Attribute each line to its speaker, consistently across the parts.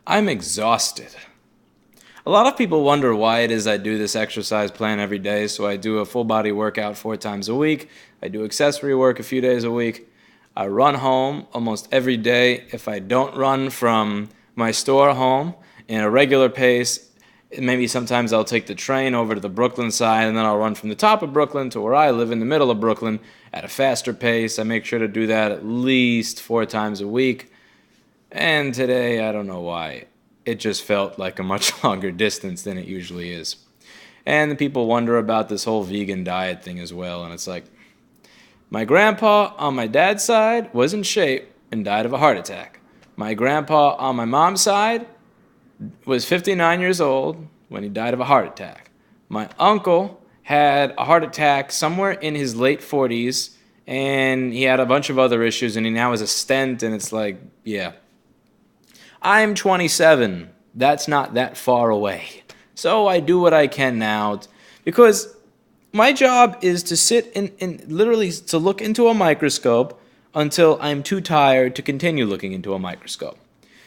Speaker 1: I'm exhausted. A lot of people wonder why it is I do this exercise plan every day. So I do a full body workout 4 times a week. I do accessory work a few days a week. I run home almost every day. If I don't run from my store home in a regular pace, maybe sometimes I'll take the train over to the Brooklyn side, and then I'll run from the top of Brooklyn to where I live in the middle of Brooklyn at a faster pace. I make sure to do that at least 4 times a week. And today, I don't know why, it just felt like a much longer distance than it usually is. And the people wonder about this whole vegan diet thing as well. And it's like, my grandpa on my dad's side was in shape and died of a heart attack. My grandpa on my mom's side was 59 years old when he died of a heart attack. My uncle had a heart attack somewhere in his late 40s, and he had a bunch of other issues, and he now has a stent, and it's like, yeah. I'm 27. That's not that far away. So I do what I can now because my job is to sit and literally to look into a microscope until I'm too tired to continue looking into a microscope.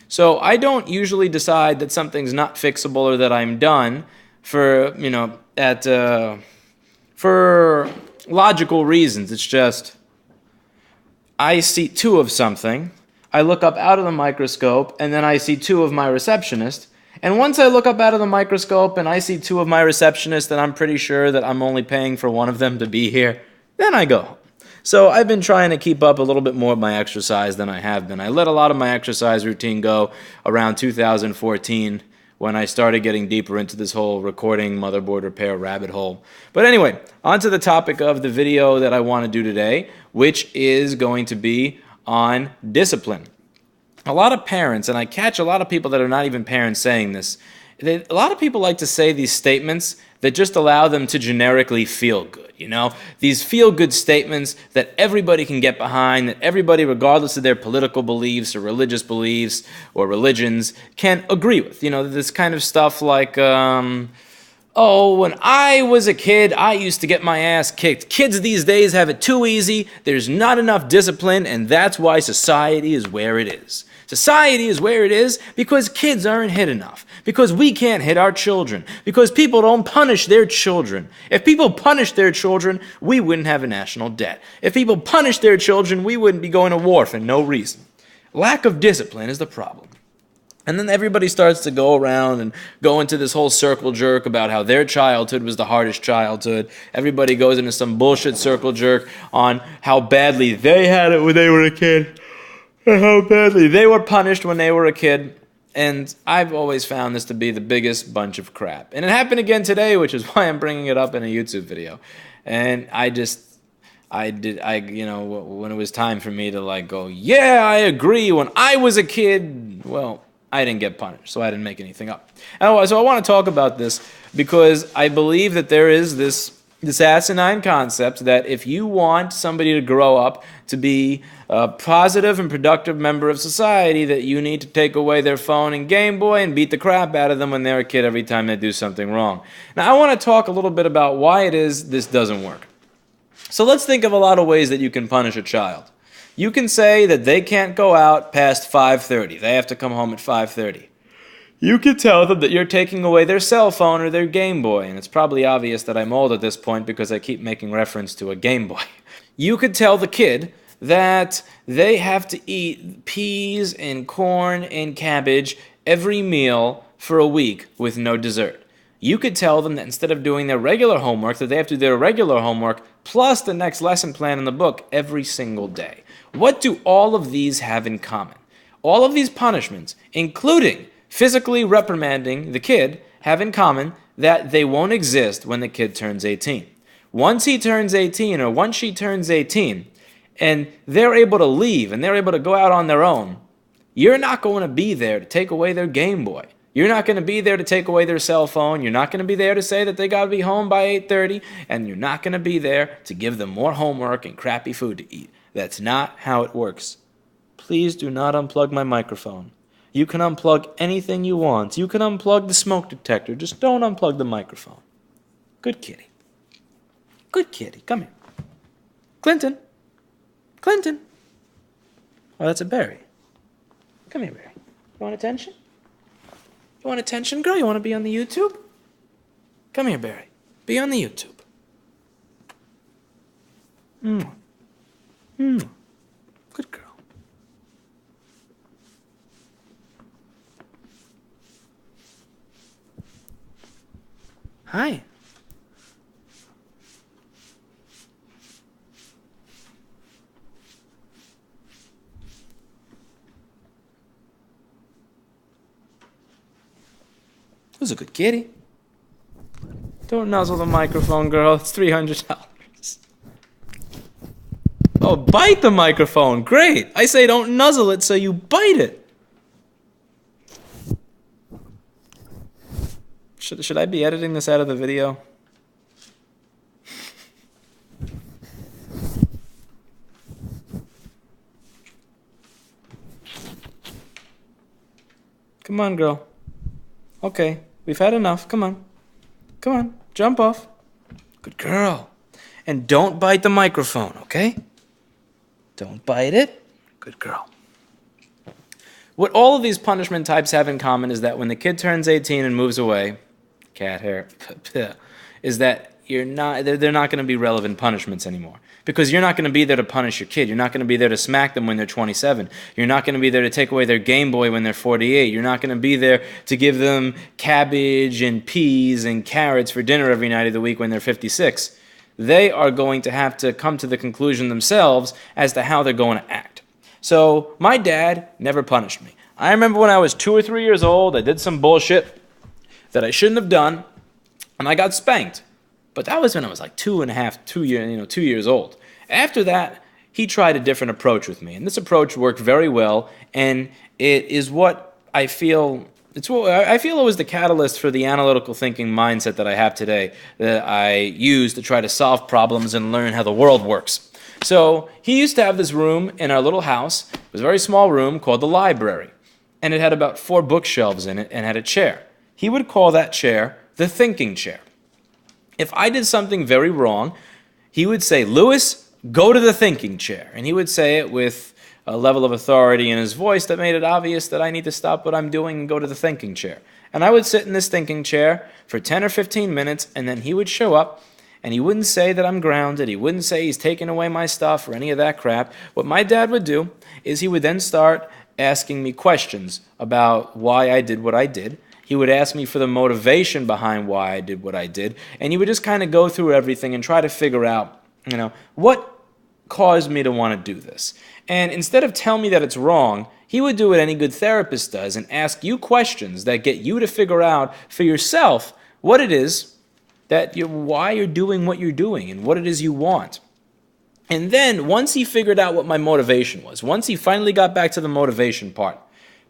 Speaker 1: So I don't usually decide that something's not fixable or that I'm done for logical reasons. It's just I see two of something. I look up out of the microscope, and then I see two of my receptionists. And once I look up out of the microscope and I see two of my receptionists, and I'm pretty sure that I'm only paying for one of them to be here, then I go. So I've been trying to keep up a little bit more of my exercise than I have been. I let a lot of my exercise routine go around 2014 when I started getting deeper into this whole recording motherboard repair rabbit hole. But anyway, on to the topic of the video that I want to do today, which is going to be on discipline. A lot of parents, and I catch a lot of people that are not even parents saying this, a lot of people like to say these statements that just allow them to generically feel good, These feel-good statements that everybody can get behind, that everybody, regardless of their political beliefs or religious beliefs or religions, can agree with. This kind of stuff like, oh, when I was a kid, I used to get my ass kicked. Kids these days have it too easy. There's not enough discipline, and that's why society is where it is. Society is where it is because kids aren't hit enough, because we can't hit our children, because people don't punish their children. If people punished their children, we wouldn't have a national debt. If people punished their children, we wouldn't be going to war for no reason. Lack of discipline is the problem. And then everybody starts to go around and go into this whole circle jerk about how their childhood was the hardest childhood. Everybody goes into some bullshit circle jerk on how badly they had it when they were a kid, and how badly they were punished when they were a kid. And I've always found this to be the biggest bunch of crap. And it happened again today, which is why I'm bringing it up in a YouTube video. And when it was time for me to go, yeah, I agree. When I was a kid, well, I didn't get punished, so I didn't make anything up. So I want to talk about this because I believe that there is this asinine concept that if you want somebody to grow up to be a positive and productive member of society, that you need to take away their phone and Game Boy and beat the crap out of them when they're a kid every time they do something wrong. Now, I want to talk a little bit about why it is this doesn't work. So let's think of a lot of ways that you can punish a child. You can say that they can't go out past 5:30. They have to come home at 5:30. You can tell them that you're taking away their cell phone or their Game Boy, and it's probably obvious that I'm old at this point because I keep making reference to a Game Boy. You could tell the kid that they have to eat peas and corn and cabbage every meal for a week with no dessert. You could tell them that instead of doing their regular homework, that they have to do their regular homework plus the next lesson plan in the book every single day. What do all of these have in common? All of these punishments, including physically reprimanding the kid, have in common that they won't exist when the kid turns 18. Once he turns 18 or once she turns 18 and they're able to leave and they're able to go out on their own, you're not going to be there to take away their Game Boy. You're not going to be there to take away their cell phone. You're not going to be there to say that they got to be home by 8:30. And you're not going to be there to give them more homework and crappy food to eat. That's not how it works. Please do not unplug my microphone. You can unplug anything you want. You can unplug the smoke detector. Just don't unplug the microphone. Good kitty. Good kitty. Come here. Clinton. Clinton. Oh, that's a berry. Come here, berry. You want attention? You want attention, girl? You want to be on the YouTube? Come here, Barry. Be on the YouTube. Good girl. Hi. Who's a good kitty? Don't nuzzle the microphone, girl. It's $300. Oh, bite the microphone. Great. I say don't nuzzle it, so you bite it. Should I be editing this out of the video? Come on, girl. Okay, we've had enough. Come on. Come on, jump off. Good girl. And don't bite the microphone, okay? Don't bite it. Good girl. What all of these punishment types have in common is that when the kid turns 18 and moves away, cat hair, is that they're not going to be relevant punishments anymore. Because you're not going to be there to punish your kid. You're not going to be there to smack them when they're 27. You're not going to be there to take away their Game Boy when they're 48. You're not going to be there to give them cabbage and peas and carrots for dinner every night of the week when they're 56. They are going to have to come to the conclusion themselves as to how they're going to act. So my dad never punished me. I remember when I was 2 or 3 years old, I did some bullshit that I shouldn't have done, and I got spanked. But that was when I was like 2 years old. After that, he tried a different approach with me, and this approach worked very well. And it is what I feel. I feel it was the catalyst for the analytical thinking mindset that I have today, that I use to try to solve problems and learn how the world works. So he used to have this room in our little house. It was a very small room called the library, and it had about 4 bookshelves in it and had a chair. He would call that chair the thinking chair. If I did something very wrong, he would say, "Lewis, go to the thinking chair." And he would say it with a level of authority in his voice that made it obvious that I need to stop what I'm doing and go to the thinking chair. And I would sit in this thinking chair for 10 or 15 minutes, and then he would show up, and he wouldn't say that I'm grounded. He wouldn't say he's taking away my stuff or any of that crap. What my dad would do is he would then start asking me questions about why I did what I did. He would ask me for the motivation behind why I did what I did, and he would just kind of go through everything and try to figure out, what caused me to want to do this. And instead of telling me that it's wrong, he would do what any good therapist does and ask you questions that get you to figure out for yourself what it is why you're doing what you're doing and what it is you want. And then once he figured out what my motivation was, once he finally got back to the motivation part,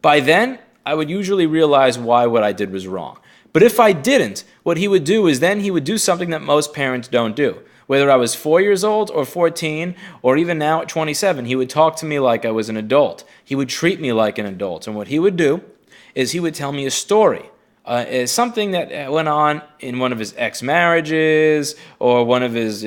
Speaker 1: by then I would usually realize why what I did was wrong. But if I didn't, what he would do is then he would do something that most parents don't do. Whether I was 4 years old or 14 or even now at 27, he would talk to me like I was an adult. He would treat me like an adult. And what he would do is he would tell me a story. Something that went on in one of his ex-marriages or one of his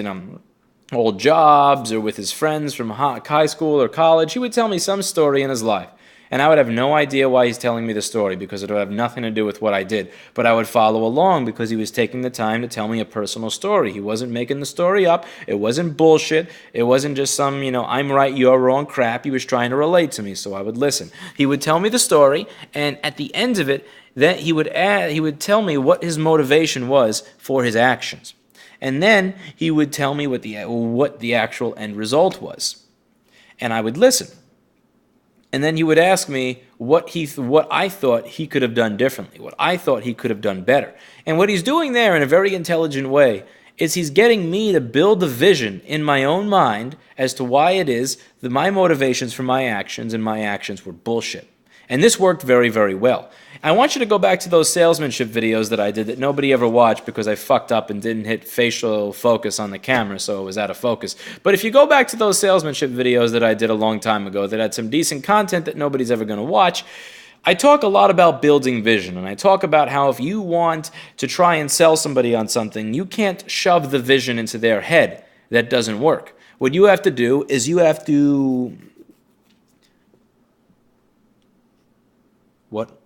Speaker 1: old jobs or with his friends from high school or college. He would tell me some story in his life. And I would have no idea why he's telling me the story because it would have nothing to do with what I did. But I would follow along because he was taking the time to tell me a personal story. He wasn't making the story up. It wasn't bullshit. It wasn't just some, I'm right, you're wrong crap. He was trying to relate to me, so I would listen. He would tell me the story, and at the end of it, then he would tell me what his motivation was for his actions. And then he would tell me what the actual end result was. And I would listen. And then he would ask me what I thought he could have done differently, what I thought he could have done better. And what he's doing there in a very intelligent way is he's getting me to build the vision in my own mind as to why it is that my motivations for my actions and my actions were bullshit. And this worked very, very well. I want you to go back to those salesmanship videos that I did that nobody ever watched because I fucked up and didn't hit facial focus on the camera, so it was out of focus. But if you go back to those salesmanship videos that I did a long time ago that had some decent content that nobody's ever going to watch, I talk a lot about building vision, and I talk about how if you want to try and sell somebody on something, you can't shove the vision into their head. That doesn't work. What you have to do is you have to... What?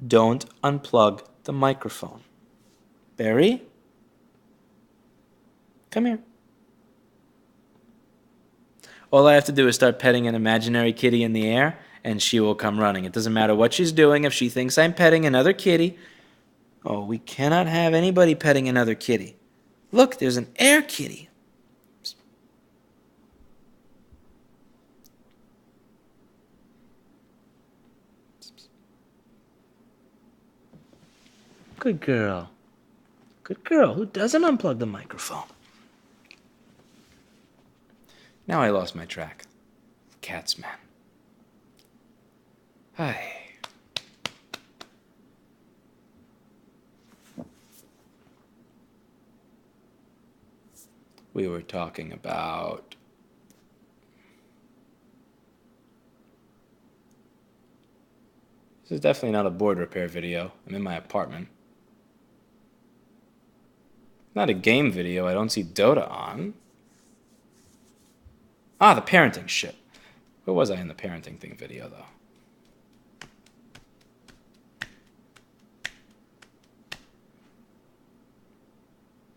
Speaker 1: don't unplug the microphone. Barry? Come here. All I have to do is start petting an imaginary kitty in the air, and she will come running. It doesn't matter what she's doing. If she thinks I'm petting another kitty, oh, we cannot have anybody petting another kitty. Look, there's an air kitty. Good girl. Good girl. Who doesn't unplug the microphone? Now I lost my track. Cats, man. Hi. We were talking about this is definitely not a board repair video. I'm in my apartment. Not a game video. I don't see Dota on. Ah, the parenting shit. Where was I in the parenting thing video, though?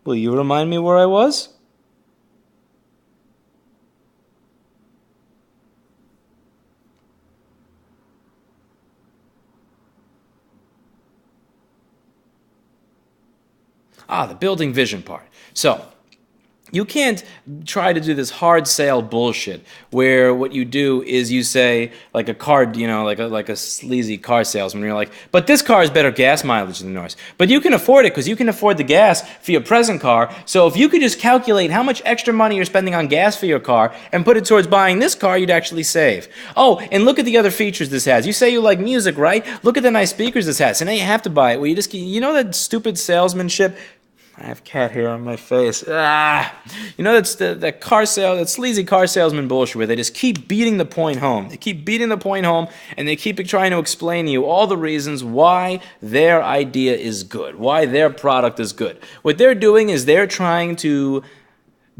Speaker 1: Will you remind me where I was? Ah, the building vision part. So, you can't try to do this hard sale bullshit where what you do is you say, like a car, you know, like a sleazy car salesman, you're like, but this car has better gas mileage than yours. But you can afford it because you can afford the gas for your present car. So if you could just calculate how much extra money you're spending on gas for your car and put it towards buying this car, you'd actually save. Oh, and look at the other features this has. You say you like music, right? Look at the nice speakers this has. So now you have to buy it. Well, you know that stupid salesmanship? I have cat hair on my face. You know, that's that sleazy car salesman bullshit where they just keep beating the point home. They keep beating the point home, and they keep trying to explain to you all the reasons why their idea is good, why their product is good. What they're doing is they're trying to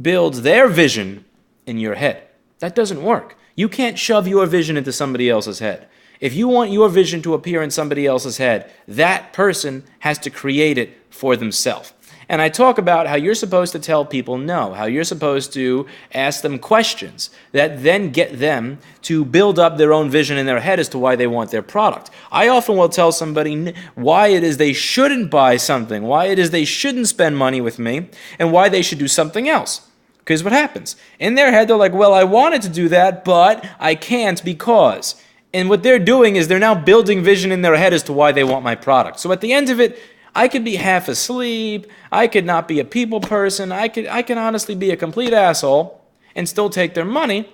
Speaker 1: build their vision in your head. That doesn't work. You can't shove your vision into somebody else's head. If you want your vision to appear in somebody else's head, that person has to create it for themselves. And I talk about how you're supposed to tell people no, how you're supposed to ask them questions that then get them to build up their own vision in their head as to why they want their product. I often will tell somebody why it is they shouldn't buy something, why it is they shouldn't spend money with me, and why they should do something else. Because what happens? In their head, they're like, well, I wanted to do that, but I can't because. And what they're doing is they're now building vision in their head as to why they want my product. So at the end of it, I could be half asleep, I could not be a people person, I can honestly be a complete asshole and still take their money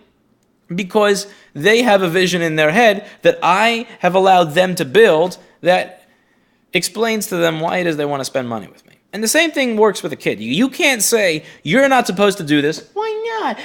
Speaker 1: because they have a vision in their head that I have allowed them to build that explains to them why it is they want to spend money with me. And the same thing works with a kid. You can't say, you're not supposed to do this. Why not?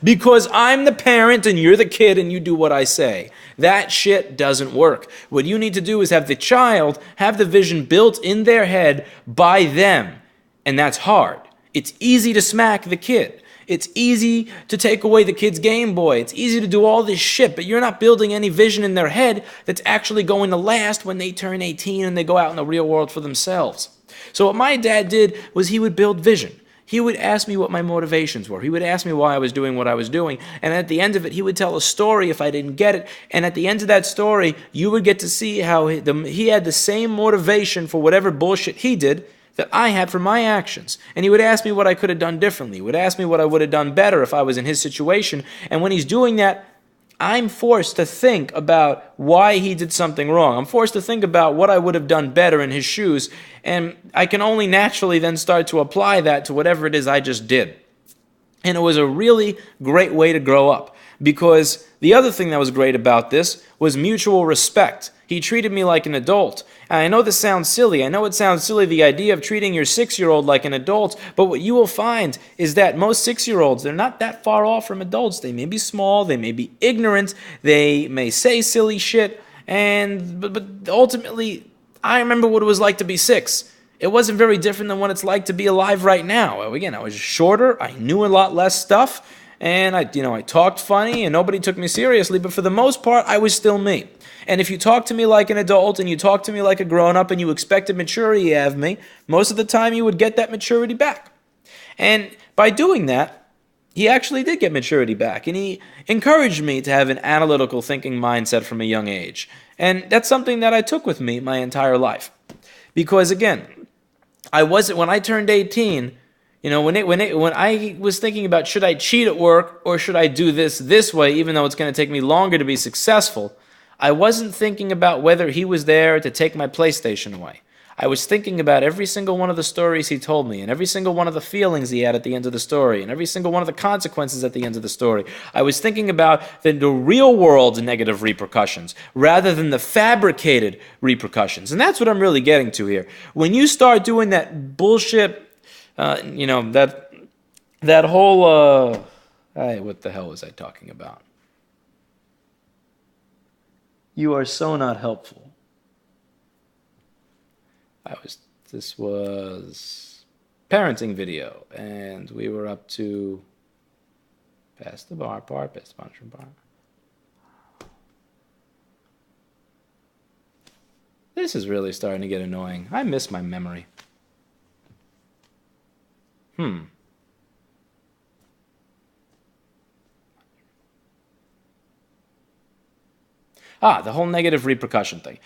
Speaker 1: Because I'm the parent and you're the kid and you do what I say. That shit doesn't work. What you need to do is have the child have the vision built in their head by them. And that's hard. It's easy to smack the kid. It's easy to take away the kid's Game Boy. It's easy to do all this shit, but you're not building any vision in their head that's actually going to last when they turn 18 and they go out in the real world for themselves. So what my dad did was he would build vision. He would ask me what my motivations were. He would ask me why I was doing what I was doing. And at the end of it, he would tell a story if I didn't get it. And at the end of that story, you would get to see how he had the same motivation for whatever bullshit he did that I had for my actions. And he would ask me what I could have done differently. He would ask me what I would have done better if I was in his situation. And when he's doing that, I'm forced to think about why he did something wrong. I'm forced to think about what I would have done better in his shoes. And I can only naturally then start to apply that to whatever it is I just did. And it was a really great way to grow up. Because the other thing that was great about this was mutual respect. He treated me like an adult. And I know this sounds silly. I know it sounds silly, the idea of treating your 6-year-old like an adult. But what you will find is that most 6-year-olds, they're not that far off from adults. They may be small. They may be ignorant. They may say silly shit. But ultimately, I remember what it was like to be 6. It wasn't very different than what it's like to be alive right now. Again, I was shorter. I knew a lot less stuff. and I talked funny, and nobody took me seriously, but for the most part, I was still me. And if you talk to me like an adult, and you talk to me like a grown-up, and you expected maturity out of me, most of the time you would get that maturity back. And by doing that, he actually did get maturity back, and he encouraged me to have an analytical thinking mindset from a young age. And that's something that I took with me my entire life. Because again, when I turned 18, when I was thinking about should I cheat at work or should I do this way, even though it's going to take me longer to be successful, I wasn't thinking about whether he was there to take my PlayStation away. I was thinking about every single one of the stories he told me, and every single one of the feelings he had at the end of the story, and every single one of the consequences at the end of the story. I was thinking about the real world's negative repercussions rather than the fabricated repercussions. And that's what I'm really getting to here. When you start doing that bullshit, that whole, what the hell was I talking about? You are so not helpful. This was parenting video, and we were up to past the bar part, past the punch bar. This is really starting to get annoying. I miss my memory. The whole negative repercussion thing.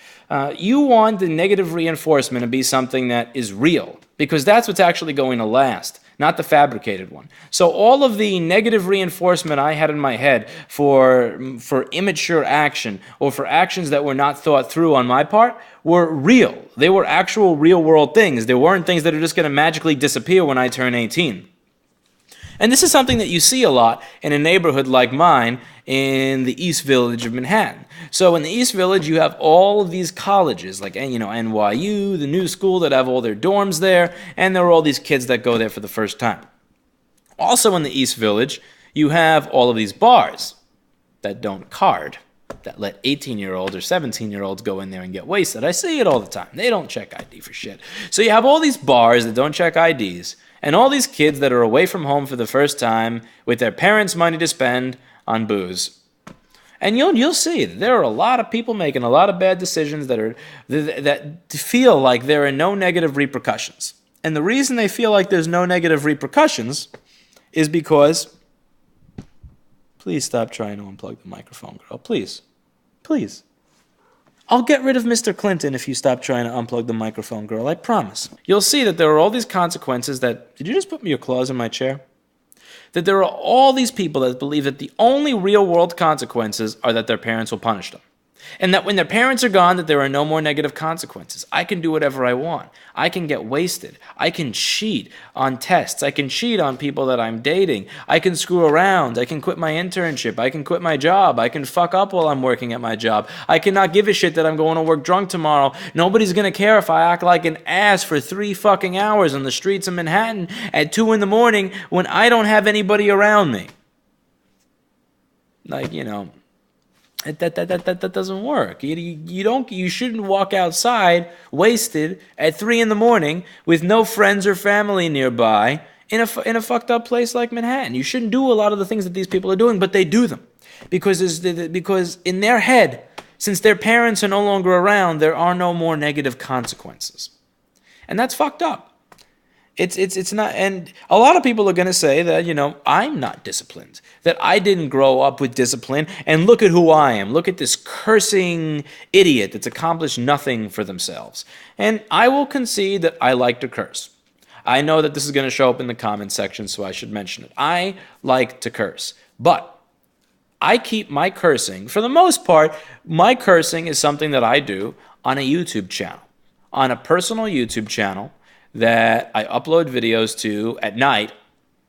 Speaker 1: You want the negative reinforcement to be something that is real, because that's what's actually going to last, not the fabricated one. So all of the negative reinforcement I had in my head for immature action or for actions that were not thought through on my part were real. They were actual real-world things. They weren't things that are just going to magically disappear when I turn 18. And this is something that you see a lot in a neighborhood like mine in the East Village of Manhattan. So in the East Village, you have all of these colleges, like NYU, the New School, that have all their dorms there, and there are all these kids that go there for the first time. Also in the East Village, you have all of these bars that don't card, that let 18-year-olds or 17-year-olds go in there and get wasted. I see it all the time. They don't check ID for shit. So you have all these bars that don't check IDs, and all these kids that are away from home for the first time with their parents' money to spend on booze. And you'll see that there are a lot of people making a lot of bad decisions that feel like there are no negative repercussions. And the reason they feel like there's no negative repercussions is because... Please stop trying to unplug the microphone, girl. Please. Please. I'll get rid of Mr. Clinton if you stop trying to unplug the microphone, girl. I promise. You'll see that there are all these consequences that... Did you just put your claws in my chair? That there are all these people that believe that the only real-world consequences are that their parents will punish them. And that when their parents are gone, that there are no more negative consequences. I can do whatever I want. I can get wasted. I can cheat on tests. I can cheat on people that I'm dating. I can screw around. I can quit my internship. I can quit my job. I can fuck up while I'm working at my job. I cannot give a shit that I'm going to work drunk tomorrow. Nobody's going to care if I act like an ass for 3 fucking hours on the streets of Manhattan at 2 in the morning when I don't have anybody around me. That doesn't work. You shouldn't walk outside wasted at 3 in the morning with no friends or family nearby in a fucked up place like Manhattan. You shouldn't do a lot of the things that these people are doing, but they do them because in their head, since their parents are no longer around, there are no more negative consequences, and that's fucked up. It's not, and a lot of people are going to say that, I'm not disciplined, that I didn't grow up with discipline, and look at who I am. Look at this cursing idiot that's accomplished nothing for themselves. And I will concede that I like to curse. I know that this is going to show up in the comment section, so I should mention it. I like to curse, but I keep my cursing, for the most part, my cursing is something that I do on a YouTube channel, on a personal YouTube channel, that I upload videos to at night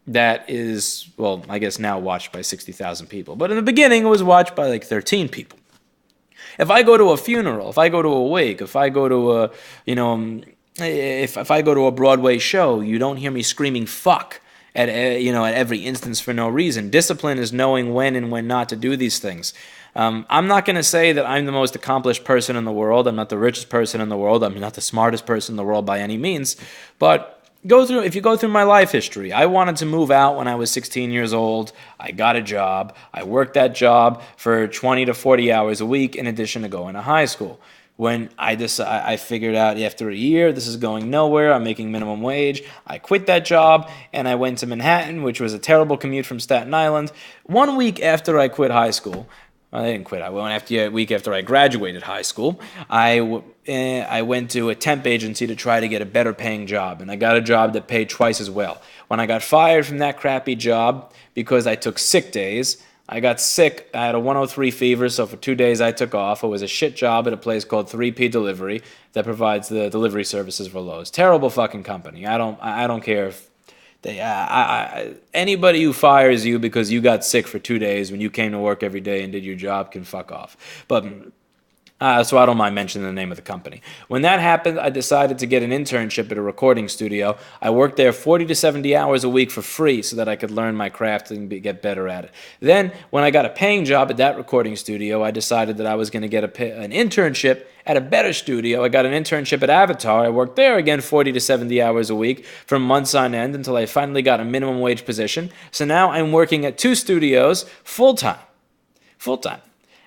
Speaker 1: that is, well, I guess now watched by 60,000 people. But in the beginning, it was watched by like 13 people. If I go to a funeral, if I go to a wake, if I go to a, if I go to a Broadway show, you don't hear me screaming fuck at every instance for no reason. Discipline is knowing when and when not to do these things. I'm not going to say that I'm the most accomplished person in the world. I'm not the richest person in the world. I'm not the smartest person in the world by any means. But, if you go through my life history, I wanted to move out when I was 16 years old. I got a job. I worked that job for 20 to 40 hours a week in addition to going to high school. When I figured out after a year, this is going nowhere. I'm making minimum wage. I quit that job and I went to Manhattan, which was a terrible commute from Staten Island. 1 week after I quit high school, I didn't quit. I went after a week after I graduated high school. I went to a temp agency to try to get a better paying job, and I got a job that paid twice as well. When I got fired from that crappy job because I took sick days, I got sick. I had a 103 fever, so for 2 days I took off. It was a shit job at a place called 3P Delivery that provides the delivery services for Lowe's. Terrible fucking company. I don't care if anybody who fires you because you got sick for 2 days when you came to work every day and did your job can fuck off. But so I don't mind mentioning the name of the company. When that happened, I decided to get an internship at a recording studio. I worked there 40 to 70 hours a week for free so that I could learn my craft and get better at it. Then, when I got a paying job at that recording studio, I decided that I was going to get an internship at a better studio. I got an internship at Avatar. I worked there again 40 to 70 hours a week for months on end until I finally got a minimum wage position. So now I'm working at 2 studios full-time. Full-time.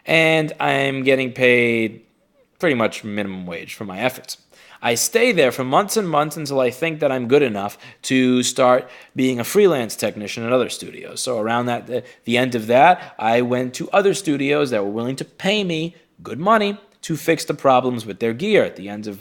Speaker 1: And I'm getting paid pretty much minimum wage for my efforts. I stay there for months and months until I think that I'm good enough to start being a freelance technician at other studios. So around the end of that, I went to other studios that were willing to pay me good money to fix the problems with their gear. At the end of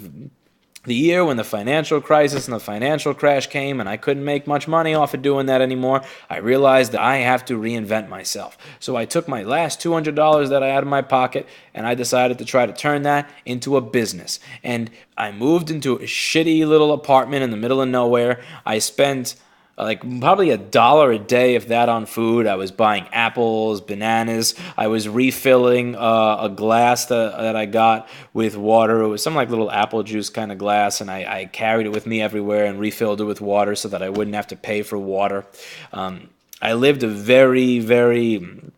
Speaker 1: the year, when the financial crisis and the financial crash came and I couldn't make much money off of doing that anymore, I realized that I have to reinvent myself. So I took my last $200 that I had in my pocket and I decided to try to turn that into a business. And I moved into a shitty little apartment in the middle of nowhere. I spent like probably $1 a day of that on food. I was buying apples, bananas. I was refilling a glass that I got with water. It was some like little apple juice kind of glass, and I carried it with me everywhere and refilled it with water so that I wouldn't have to pay for water. I lived a very, very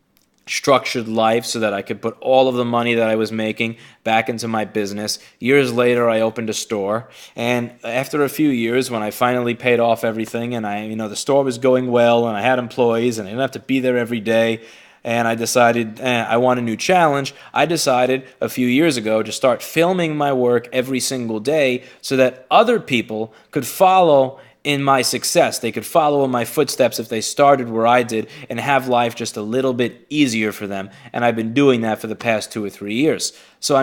Speaker 1: structured life so that I could put all of the money that I was making back into my business. Years later, I opened a store, and after a few years, when I finally paid off everything, and the store was going well, and I had employees, and I didn't have to be there every day, and I decided I want a new challenge. I decided a few years ago to start filming my work every single day so that other people could follow in my success. They could follow in my footsteps if they started where I did and have life just a little bit easier for them. And I've been doing that for the past 2 or 3 years. So,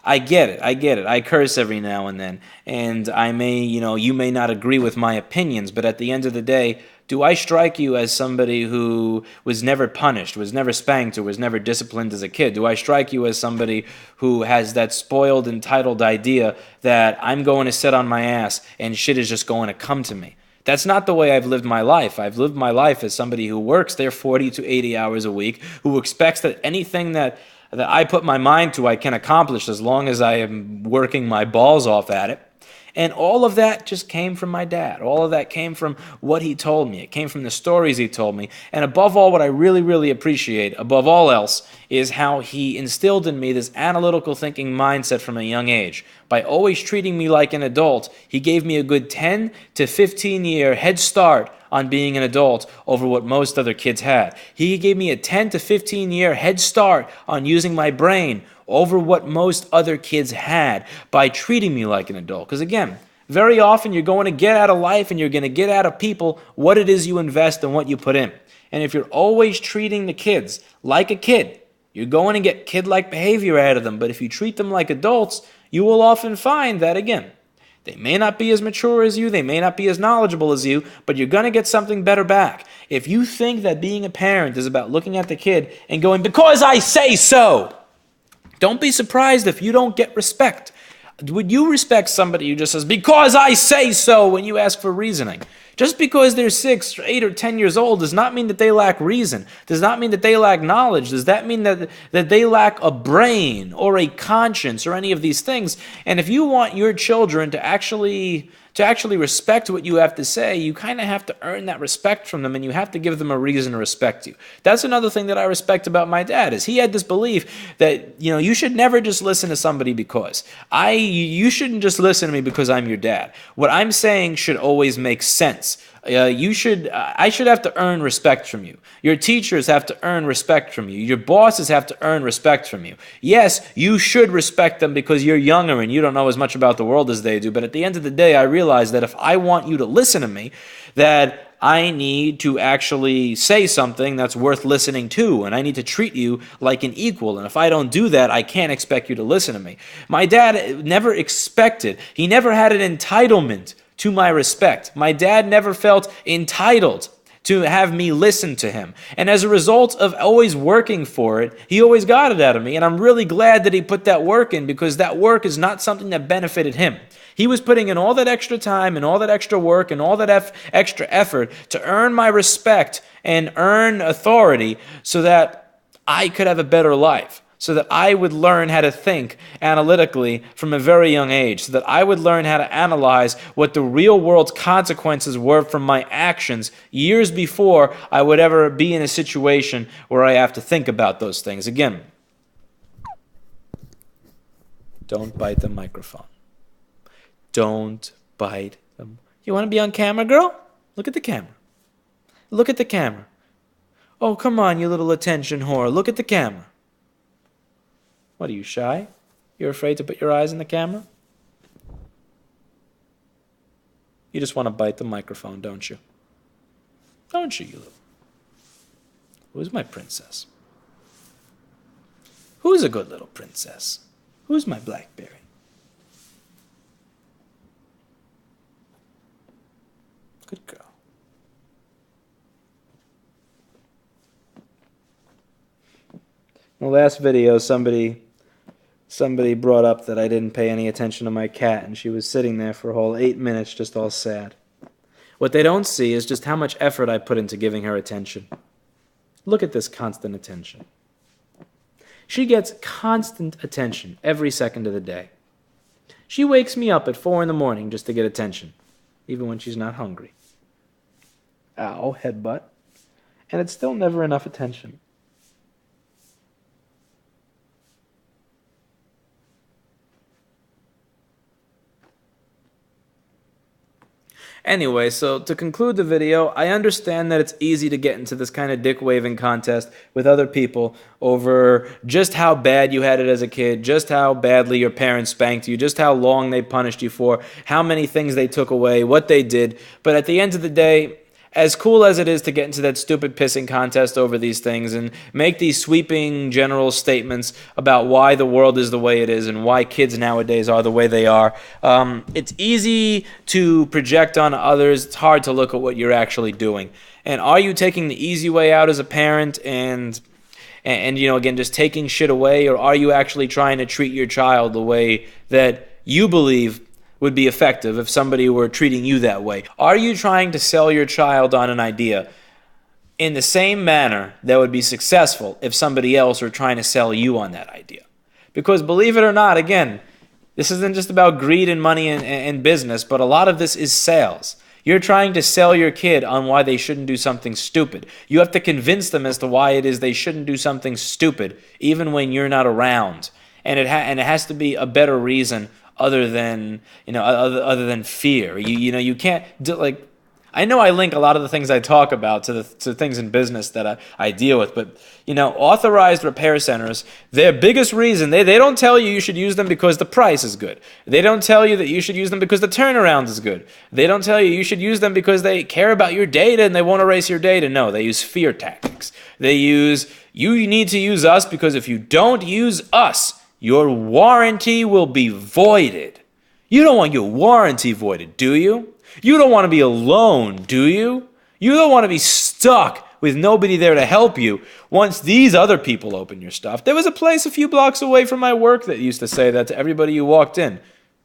Speaker 1: I get it. I curse every now and then. And you may not agree with my opinions, but at the end of the day, do I strike you as somebody who was never punished, was never spanked, or was never disciplined as a kid? Do I strike you as somebody who has that spoiled, entitled idea that I'm going to sit on my ass and shit is just going to come to me? That's not the way I've lived my life. I've lived my life as somebody who works there 40 to 80 hours a week, who expects that anything that I put my mind to I can accomplish as long as I am working my balls off at it. And all of that just came from my dad. All of that came from what he told me. It came from the stories he told me. And above all, what I really, really appreciate, above all else, is how he instilled in me this analytical thinking mindset from a young age. By always treating me like an adult, he gave me a good 10 to 15 year head start on being an adult over what most other kids had. He gave me a 10 to 15 year head start on using my brain over what most other kids had by treating me like an adult. Because again, very often you're going to get out of life and you're going to get out of people what it is you invest and what you put in. And if you're always treating the kids like a kid, you're going to get kid-like behavior out of them. But if you treat them like adults, you will often find that, again, they may not be as mature as you, they may not be as knowledgeable as you, but you're going to get something better back. If you think that being a parent is about looking at the kid and going, because I say so, don't be surprised if you don't get respect. Would you respect somebody who just says, because I say so, when you ask for reasoning? Just because they're 6 or 8 or 10 years old does not mean that they lack reason, does not mean that they lack knowledge, does that mean that they lack a brain or a conscience or any of these things. And if you want your children to actually To actually respect what you have to say, you kind of have to earn that respect from them, and you have to give them a reason to respect you. That's another thing that I respect about my dad, is he had this belief that, you should never just listen to somebody because. You shouldn't just listen to me because I'm your dad. What I'm saying should always make sense. I should have to earn respect from you. Your teachers have to earn respect from you. Your bosses have to earn respect from you. Yes, you should respect them because you're younger and you don't know as much about the world as they do. But at the end of the day, I realize that if I want you to listen to me, that I need to actually say something that's worth listening to, and I need to treat you like an equal. And if I don't do that, I can't expect you to listen to me. My dad never expected, he never had an entitlement to my respect. My dad never felt entitled to have me listen to him. And as a result of always working for it, he always got it out of me. And I'm really glad that he put that work in, because that work is not something that benefited him. He was putting in all that extra time and all that extra work and all that extra effort to earn my respect and earn authority so that I could have a better life, so that I would learn how to think analytically from a very young age, so that I would learn how to analyze what the real world's consequences were from my actions years before I would ever be in a situation where I have to think about those things. Again, don't bite the microphone. Don't bite them. You want to be on camera, girl? Look at the camera. Look at the camera. Oh, come on, you little attention whore. Look at the camera. What, are you shy? You're afraid to put your eyes in the camera? You just want to bite the microphone, don't you? Don't you, you little... Who's my princess? Who's a good little princess? Who's my blackberry? Good girl. In the last video, somebody brought up that I didn't pay any attention to my cat, and she was sitting there for a whole 8 minutes just all sad. What they don't see is just how much effort I put into giving her attention. Look at this constant attention. She gets constant attention every second of the day. She wakes me up at 4 in the morning just to get attention, even when she's not hungry. Ow, headbutt. And it's still never enough attention. Anyway, so to conclude the video, I understand that it's easy to get into this kind of dick-waving contest with other people over just how bad you had it as a kid, just how badly your parents spanked you, just how long they punished you for, how many things they took away, what they did. But at the end of the day, as cool as it is to get into that stupid pissing contest over these things and make these sweeping general statements about why the world is the way it is and why kids nowadays are the way they are, it's easy to project on others. It's hard to look at what you're actually doing. And are you taking the easy way out as a parent and again, just taking shit away, or are you actually trying to treat your child the way that you believe would be effective if somebody were treating you that way? Are you trying to sell your child on an idea in the same manner that would be successful if somebody else were trying to sell you on that idea? Because believe it or not, again, this isn't just about greed and money and business, but a lot of this is sales. You're trying to sell your kid on why they shouldn't do something stupid. You have to convince them as to why it is they shouldn't do something stupid, even when you're not around. And it has to be a better reason other than fear. You can't do, like, I know I link a lot of the things I talk about to things in business that I deal with, but authorized repair centers, their biggest reason, they don't tell you should use them because the price is good. They don't tell you that you should use them because the turnaround is good. They don't tell you should use them because they care about your data and they won't erase your data. No, they use fear tactics. They use, you need to use us because if you don't use us, your warranty will be voided. You don't want your warranty voided, do you? You don't want to be alone, do you? You don't want to be stuck with nobody there to help you once these other people open your stuff. There was a place a few blocks away from my work that used to say that to everybody who walked in.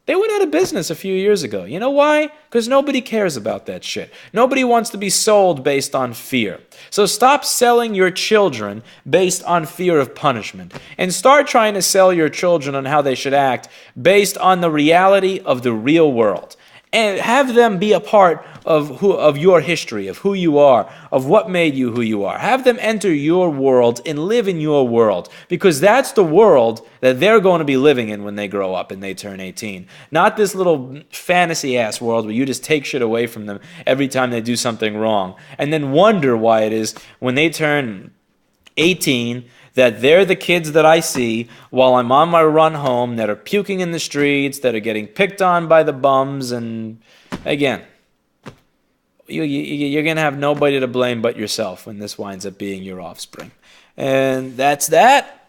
Speaker 1: They went out of business a few years ago. You know why? Because nobody cares about that shit. Nobody wants to be sold based on fear. So stop selling your children based on fear of punishment, and start trying to sell your children on how they should act based on the reality of the real world. and have them be a part of your history, of who you are, of what made you who you are. Have them enter your world and live in your world, because that's the world that they're going to be living in when they grow up and they turn 18. Not this little fantasy-ass world where you just take shit away from them every time they do something wrong, and then wonder why it is when they turn 18 that they're the kids that I see while I'm on my run home that are puking in the streets, that are getting picked on by the bums, and again, you're going to have nobody to blame but yourself when this winds up being your offspring. And that's that.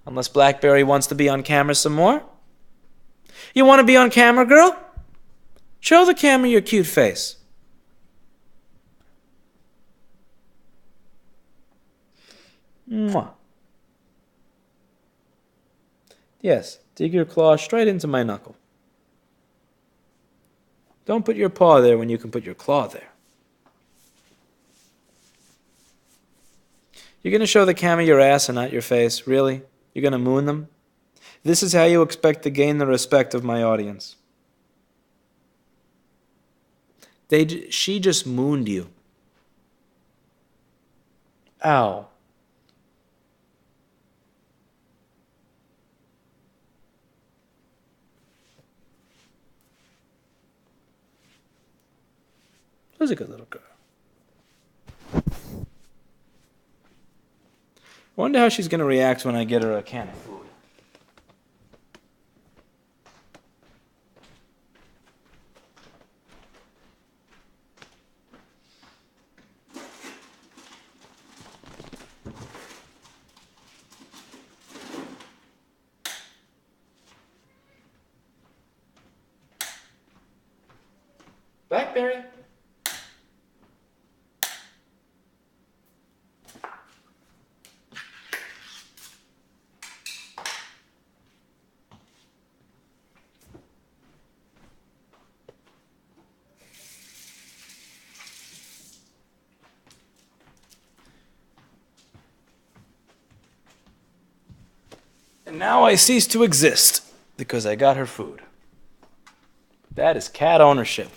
Speaker 1: Unless BlackBerry wants to be on camera some more. You want to be on camera, girl? Show the camera your cute face. Mwah. Yes, dig your claw straight into my knuckle. Don't put your paw there when you can put your claw there. You're going to show the camera your ass and not your face? Really? You're going to moon them? This is how you expect to gain the respect of my audience. She just mooned you. Ow. Who's a good little girl? I wonder how she's going to react when I get her a can of food. BlackBerry. And now I cease to exist because I got her food. That is cat ownership.